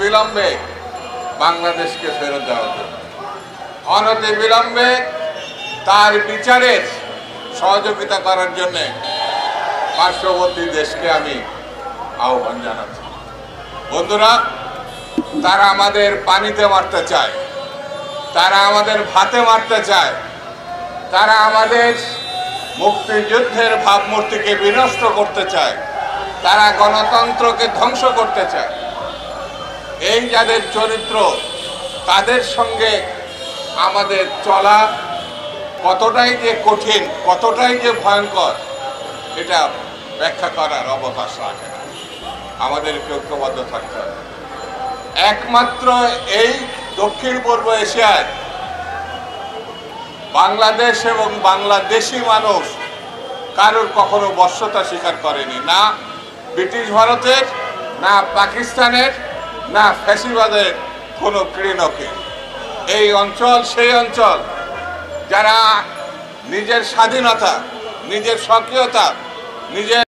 অনতিবিলম্বে বাংলাদেশকে ফেরত দেওয়ার জন্য, অনতিবিলম্বে তার বিচারের সহযোগিতা করার জন্য পার্শ্ববর্তী দেশকে আমি আহ্বান জানাচ্ছি। বন্ধুরা, তারা আমাদের পানিতে মারতে চায়, তারা আমাদের ভাতে মারতে চায়, তারা আমাদের মুক্তিযুদ্ধের ভাবমূর্তিকে বিনষ্ট করতে চায়, তারা গণতন্ত্রকে ধ্বংস করতে চায়। এই যাদের চরিত্র, তাদের সঙ্গে আমাদের চলা কতটাই যে কঠিন, কতটাই যে ভয়ঙ্কর, এটা ব্যাখ্যা করার অবকাশ রাখে না। আমাদেরকে ঐক্যবদ্ধ থাকতে হবে। একমাত্র এই দক্ষিণ পূর্ব এশিয়ায় বাংলাদেশ এবং বাংলাদেশি মানুষ কারোর কখনো বর্ষতা স্বীকার করেনি, না ব্রিটিশ ভারতের, না পাকিস্তানের, না ফ্যাসিবাদের কোনো ক্রীড়কের। এই অঞ্চল সেই অঞ্চল যারা নিজের স্বাধীনতা, নিজের স্বকীয়তা, নিজের